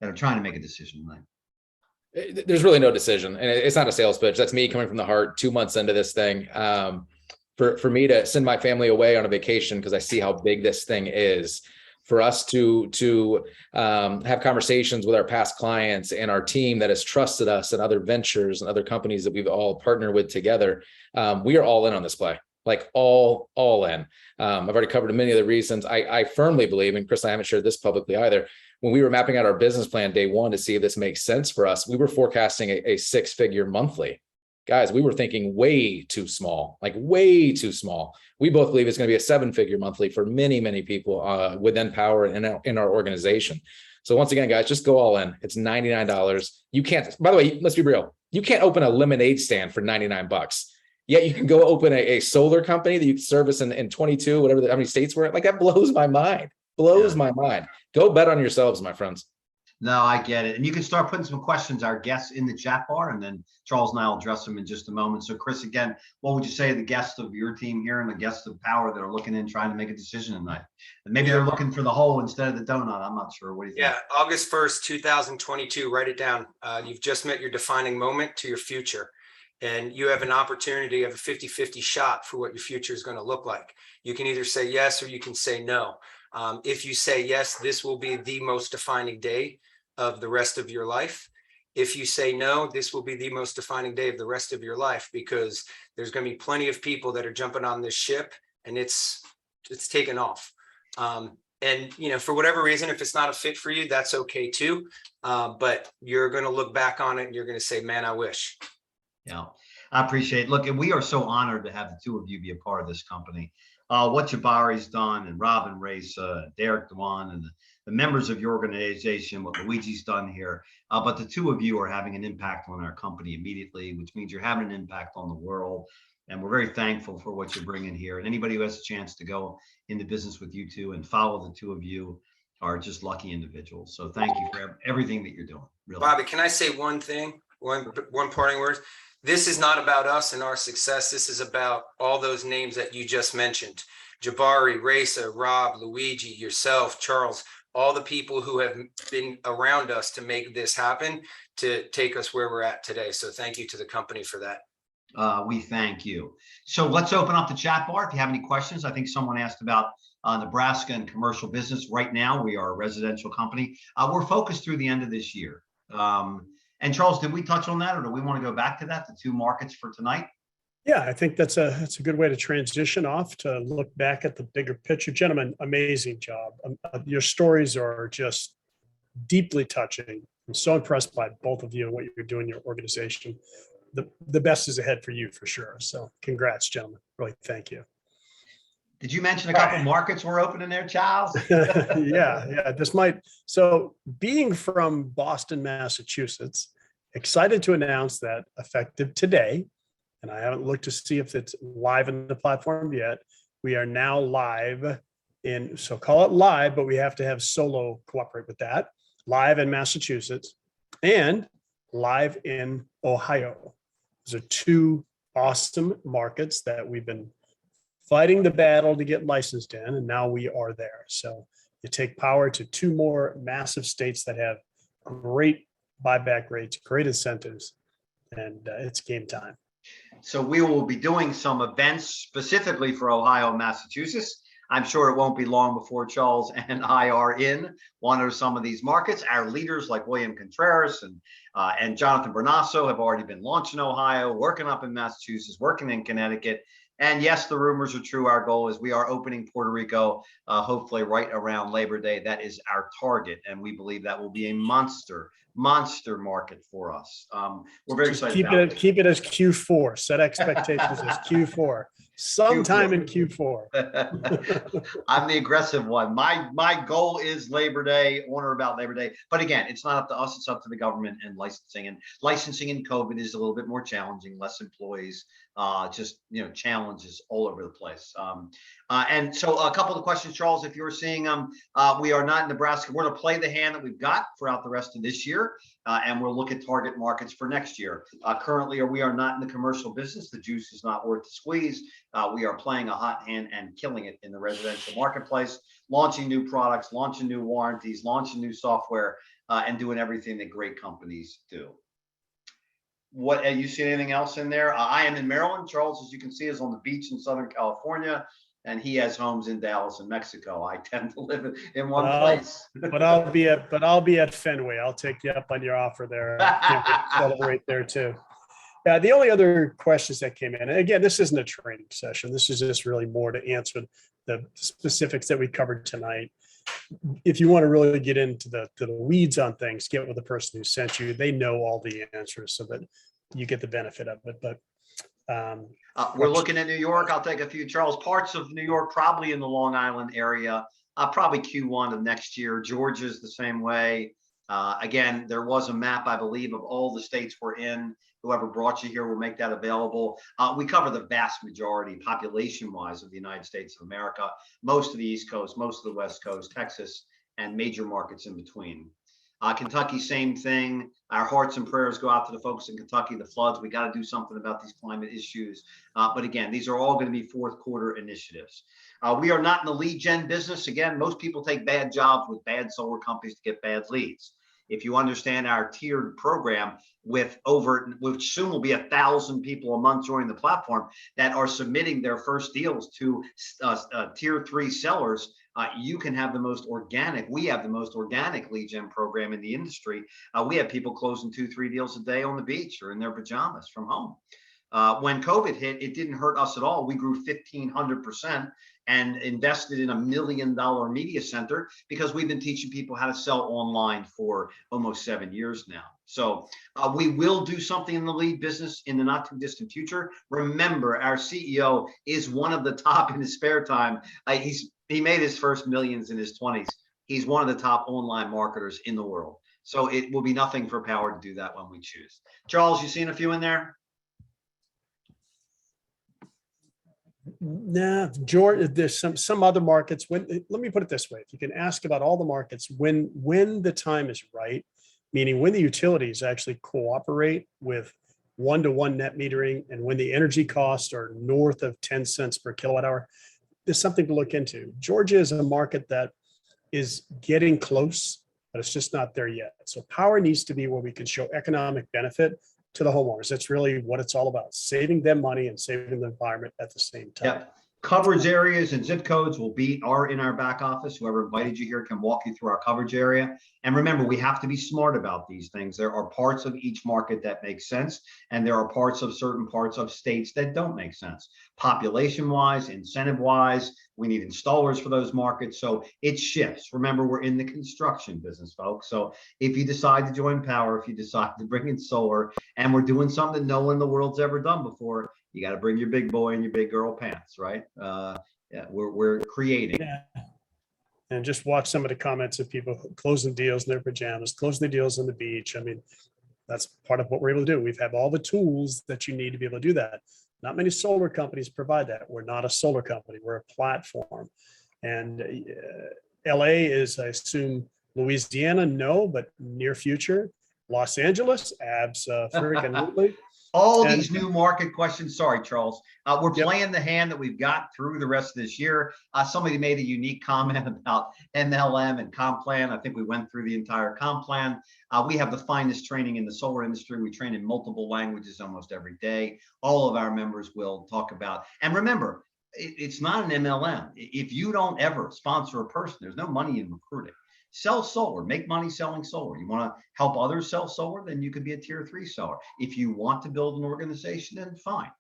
are trying to make a decision tonight? There's really no decision, and it's not a sales pitch. That's me coming from the heart 2 months into this thing. For me to send my family away on a vacation because I see how big this thing is, for us to have conversations with our past clients and our team that has trusted us and other ventures and other companies that we've all partnered with together. We are all in on this play, like all in. I've already covered many of the reasons. I firmly believe, and Chris, I haven't shared this publicly either, when we were mapping out our business plan day one to see if this makes sense for us, we were forecasting a 6-figure monthly. Guys, we were thinking way too small, like way too small. We both believe it's going to be a 7-figure monthly for many, many people within Powur and in our organization. So once again, guys, just go all in. It's $99. You can't, by the way, let's be real. You can't open a lemonade stand for $99. Yet you can go open a solar company that you can service in 22, whatever, how many states we're in. Like, that blows my mind. Blows my mind. Go bet on yourselves, my friends. No, I get it. And you can start putting some questions, our guests, in the chat bar, and then Charles and I will address them in just a moment. So Chris, again, what would you say to the guests of your team here and the guests of Powur that are looking in, trying to make a decision tonight? And maybe they're looking for the hole instead of the donut. I'm not sure. What do you think? Yeah, August 1st, 2022, write it down. You've just met your defining moment to your future. And you have an opportunity of a 50-50 shot for what your future is going to look like. You can either say yes or you can say no. If you say yes, this will be the most defining day of the rest of your life. If you say no, this will be the most defining day of the rest of your life, because there's going to be plenty of people that are jumping on this ship and it's taken off. And, for whatever reason, if it's not a fit for you, that's okay too. But you're going to look back on it and you're going to say, man, I wish. Yeah, I appreciate it. Look, and we are so honored to have the two of you be a part of this company. What Jabari's done, and Robin Race, Derek Dewan, and the members of your organization, what Luigi's done here. But the two of you are having an impact on our company immediately, which means you're having an impact on the world. And we're very thankful for what you're bringing here. And anybody who has a chance to go into business with you two and follow the two of you are just lucky individuals. So thank you for everything that you're doing. Really. Bobby, can I say one thing? One parting word. This is not about us and our success. This is about all those names that you just mentioned. Jabari, Raisa, Rob, Luigi, yourself, Charles, all the people who have been around us to make this happen, to take us where we're at today. So thank you to the company for that. We thank you. So let's open up the chat bar. If you have any questions, I think someone asked about Nebraska and commercial business. Right now, we are a residential company. We're focused through the end of this year. And Charles, did we touch on that, or do we want to go back to that, the two markets for tonight? Yeah, I think that's a good way to transition off, to look back at the bigger picture. Gentlemen, amazing job. Your stories are just deeply touching. I'm so impressed by both of you and what you're doing in your organization. The best is ahead for you for sure. So congrats, gentlemen. Really, thank you. Did you mention a couple markets we're opening there, Charles? Yeah. So being from Boston, Massachusetts, excited to announce that effective today, and I haven't looked to see if it's live in the platform yet, we are now live so call it live, but we have to have Solo cooperate with that. Live in Massachusetts and live in Ohio. Those are two awesome markets that we've been fighting the battle to get licensed in, and now we are there. So you take Powur to two more massive states that have great buyback rates, great incentives, and it's game time. So we will be doing some events specifically for Ohio and Massachusetts. I'm sure it won't be long before Charles and I are in one or some of these markets. Our leaders like William Contreras and Jonathan Bernasso have already been launched in Ohio, working up in Massachusetts, working in Connecticut. And yes, the rumors are true. Our goal is we are opening Puerto Rico, hopefully right around Labor Day. That is our target. And we believe that will be a monster market for us. We're very excited about it. Keep it as Q4. Set expectations as Q4. Sometime in Q4. I'm the aggressive one. My goal is Labor Day, on or about Labor Day. But again, it's not up to us. It's up to the government and licensing. And licensing in COVID is a little bit more challenging, less employees, just, challenges all over the place. And so a couple of questions, Charles, if you're seeing them, we are not in Nebraska. We're going to play the hand that we've got throughout the rest of this year. And we'll look at target markets for next year. Currently, we are not in the commercial business. The juice is not worth the squeeze. We are playing a hot hand and killing it in the residential marketplace, launching new products, launching new warranties, launching new software, and doing everything that great companies do. What you see anything else in there? I am in Maryland. Charles, as you can see, is on the beach in Southern California, and he has homes in Dallas and Mexico. I tend to live in one place. But I'll be at Fenway. I'll take you up on your offer there. I can't wait to celebrate there too. The only other questions that came in, and again, this isn't a training session. This is just really more to answer the specifics that we covered tonight. If you want to really get into the weeds on things, get with the person who sent you. They know all the answers so that you get the benefit of it. But we're looking at New York. I'll take a few, Charles. Parts of New York, probably in the Long Island area, probably Q1 of next year. Georgia's the same way. Again, there was a map, I believe, of all the states we're in. Whoever brought you here will make that available. We cover the vast majority, population-wise, of the United States of America, most of the East Coast, most of the West Coast, Texas, and major markets in between. Kentucky, same thing. Our hearts and prayers go out to the folks in Kentucky, the floods. We got to do something about these climate issues. But again, these are all going to be fourth quarter initiatives. We are not in the lead gen business. Again, most people take bad jobs with bad solar companies to get bad leads. If you understand our tiered program which soon will be 1,000 people a month joining the platform that are submitting their first deals to tier 3 sellers, you can have the most organic. We have the most organic lead gen program in the industry. We have people closing 2-3 deals a day on the beach or in their pajamas from home. When COVID hit, it didn't hurt us at all. We grew 1,500% and invested in $1 million media center because we've been teaching people how to sell online for almost 7 years now. So we will do something in the lead business in the not too distant future. Remember, our CEO is one of the top in his spare time. He made his first millions in his 20s. He's one of the top online marketers in the world. So it will be nothing for Powur to do that when we choose. Charles, you seen a few in there? Nah, George, there's some other markets. Let me put it this way. If you can ask about all the markets, when the time is right, meaning when the utilities actually cooperate with one-to-one net metering and when the energy costs are north of 10 cents per kilowatt hour, there's something to look into. Georgia is a market that is getting close, but it's just not there yet. So Powur needs to be where we can show economic benefit to the homeowners. That's really what it's all about, saving them money and saving the environment at the same time. Yep. Coverage areas and zip codes are in our back office. Whoever invited you here can walk you through our coverage area. And remember, we have to be smart about these things. There are parts of each market that make sense, and there are parts of certain parts of states that don't make sense. Population-wise, incentive-wise, we need installers for those markets. So it shifts. Remember, we're in the construction business, folks. So if you decide to join Powur, if you decide to bring in solar, and we're doing something no one in the world's ever done before, you got to bring your big boy and your big girl pants, right? Yeah, we're creating. Yeah. And just watch some of the comments of people closing deals in their pajamas, closing the deals on the beach. I mean, that's part of what we're able to do. We've have all the tools that you need to be able to do that. Not many solar companies provide that. We're not a solar company. We're a platform. And LA is, I assume, Louisiana, no, but near future. Los Angeles, absolutely. All these new market questions. Sorry, Charles. We're playing the hand that we've got through the rest of this year. Somebody made a unique comment about MLM and comp plan. I think we went through the entire comp plan. We have the finest training in the solar industry. We train in multiple languages almost every day. All of our members will talk about. And remember, it's not an MLM. If you don't ever sponsor a person, there's no money in recruiting. Sell solar, make money selling solar. You want to help others sell solar, then you could be a tier 3 seller. If you want to build an organization, then fine.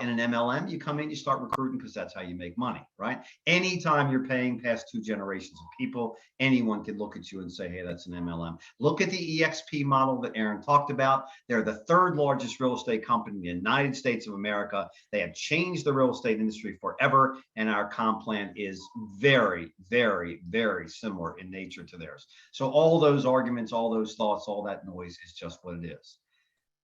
In an MLM, you come in, you start recruiting because that's how you make money, right? Anytime you're paying past 2 generations of people, anyone can look at you and say, hey, that's an MLM. Look at the EXP model that Aaron talked about. They're the 3rd largest real estate company in the United States of America. They have changed the real estate industry forever, and our comp plan is very, very, very similar in nature to theirs. So all those arguments, all those thoughts, all that noise is just what it is.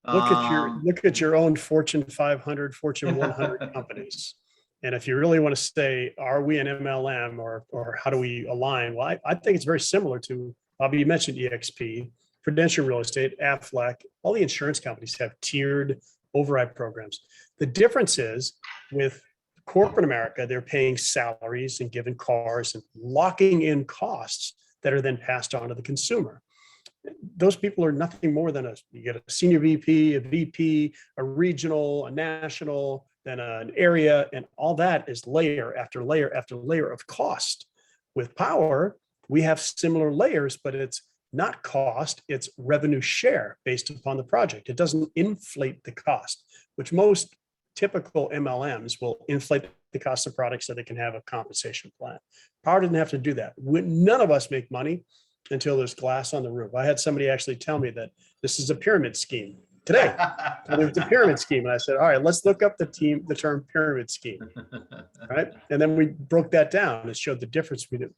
Look at your own Fortune 500, Fortune 100 companies. And if you really want to say, are we an MLM or how do we align? Well, I think it's very similar to, Bobby, you mentioned EXP, Prudential Real Estate, Aflac, all the insurance companies have tiered override programs. The difference is with corporate America, they're paying salaries and given cars and locking in costs that are then passed on to the consumer. Those people are nothing more than you get a senior VP, a VP, a regional, a national, then an area, and all that is layer after layer after layer of cost. With Powur, we have similar layers, but it's not cost, it's revenue share based upon the project. It doesn't inflate the cost, which most typical MLMs will inflate the cost of products so they can have a compensation plan. Powur didn't have to do that. None of us make money until there's glass on the roof. I had somebody actually tell me that this is a pyramid scheme today. It's a pyramid scheme. And I said, all right, let's look up the term pyramid scheme. Right. And then we broke that down and showed the difference between it.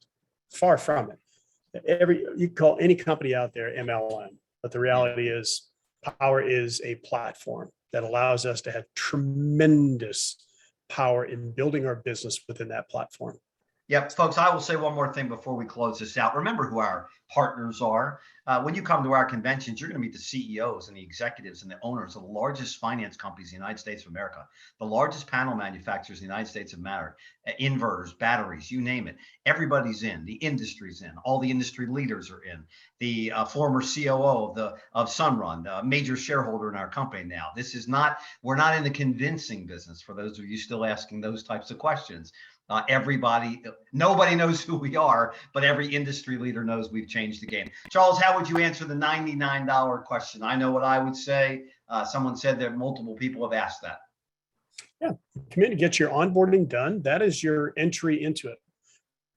Far from it. You call any company out there MLM, but the reality is Powur is a platform that allows us to have tremendous power in building our business within that platform. Yep, folks, I will say one more thing before we close this out. Remember who our partners are. When you come to our conventions, you're going to meet the CEOs and the executives and the owners of the largest finance companies in the United States of America, the largest panel manufacturers in the United States of America, inverters, batteries, you name it. Everybody's in. The industry's in. All the industry leaders are in. The former COO of Sunrun, a major shareholder in our company now. We're not in the convincing business for those of you still asking those types of questions. Nobody knows who we are, but every industry leader knows we've changed the game. Charles, how would you answer the $99 question? I know what I would say. Someone said that multiple people have asked that. Yeah, come in to get your onboarding done. That is your entry into it.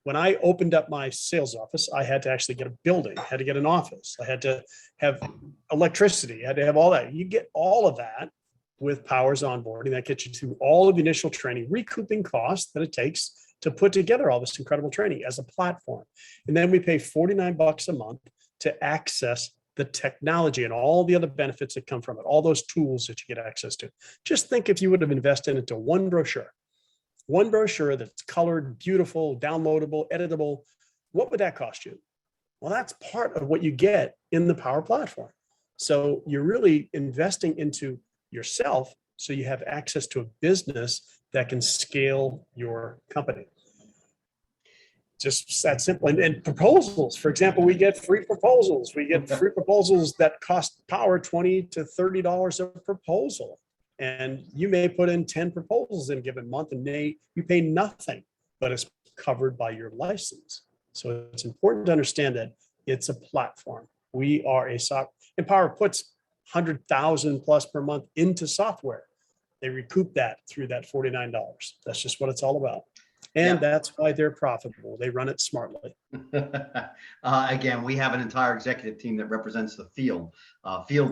When I opened up my sales office, I had to actually get a building, I had to get an office, I had to have electricity, I had to have all that. You get all of that with Powur's onboarding. That gets you through all of the initial training, recouping costs that it takes to put together all this incredible training as a platform. And then we pay $49 a month to access the technology and all the other benefits that come from it, all those tools that you get access to. Just think if you would have invested into one brochure that's colored, beautiful, downloadable, editable, what would that cost you? Well, that's part of what you get in the Powur platform. So you're really investing into yourself so you have access to a business that can scale your company. Just that simple. And proposals, for example, we get free proposals. We get free proposals that cost Powur $20 to $30 a proposal. And you may put in 10 proposals in a given month and you pay nothing, but it's covered by your license. So it's important to understand that it's a platform. We are a software, and Powur puts 100,000 plus per month into software. They recoup that through that $49. That's just what it's all about. And that's why they're profitable. They run it smartly. Again, we have an entire executive team that represents the field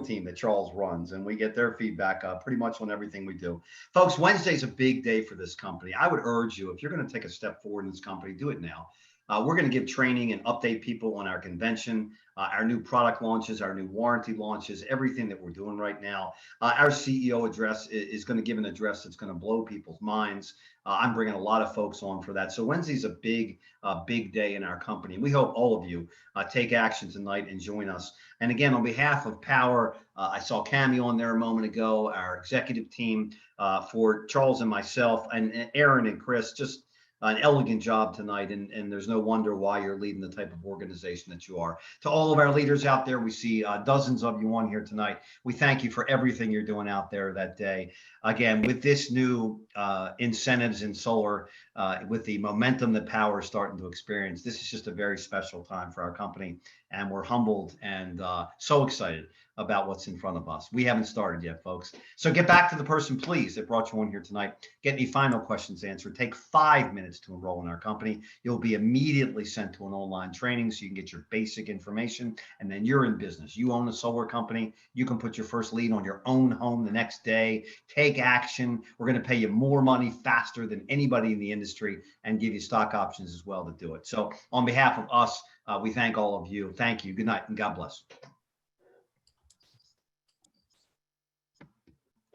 team that Charles runs, and we get their feedback pretty much on everything we do. Folks, Wednesday's a big day for this company. I would urge you, if you're going to take a step forward in this company, do it now. We're going to give training and update people on our convention, our new product launches, our new warranty launches, everything that we're doing right now. Our CEO address is going to give an address that's going to blow people's minds. I'm bringing a lot of folks on for that. So Wednesday's a big day in our company. We hope all of you take action tonight and join us. And again, on behalf of Powur, I saw Cami on there a moment ago, our executive team, for Charles and myself and Aaron and Chris, just an elegant job tonight, and there's no wonder why you're leading the type of organization that you are. To all of our leaders out there, we see dozens of you on here tonight. We thank you for everything you're doing out there that day. Again, with this new incentives in solar, with the momentum that Powur is starting to experience, this is just a very special time for our company, and we're humbled and so excited about what's in front of us. We haven't started yet, folks. So get back to the person, please, that brought you on here tonight. Get any final questions answered. Take 5 minutes to enroll in our company. You'll be immediately sent to an online training so you can get your basic information, and then you're in business. You own a solar company. You can put your first lead on your own home the next day. Take action. We're going to pay you more money faster than anybody in the industry and give you stock options as well to do it. So on behalf of us, we thank all of you. Thank you. Good night and God bless.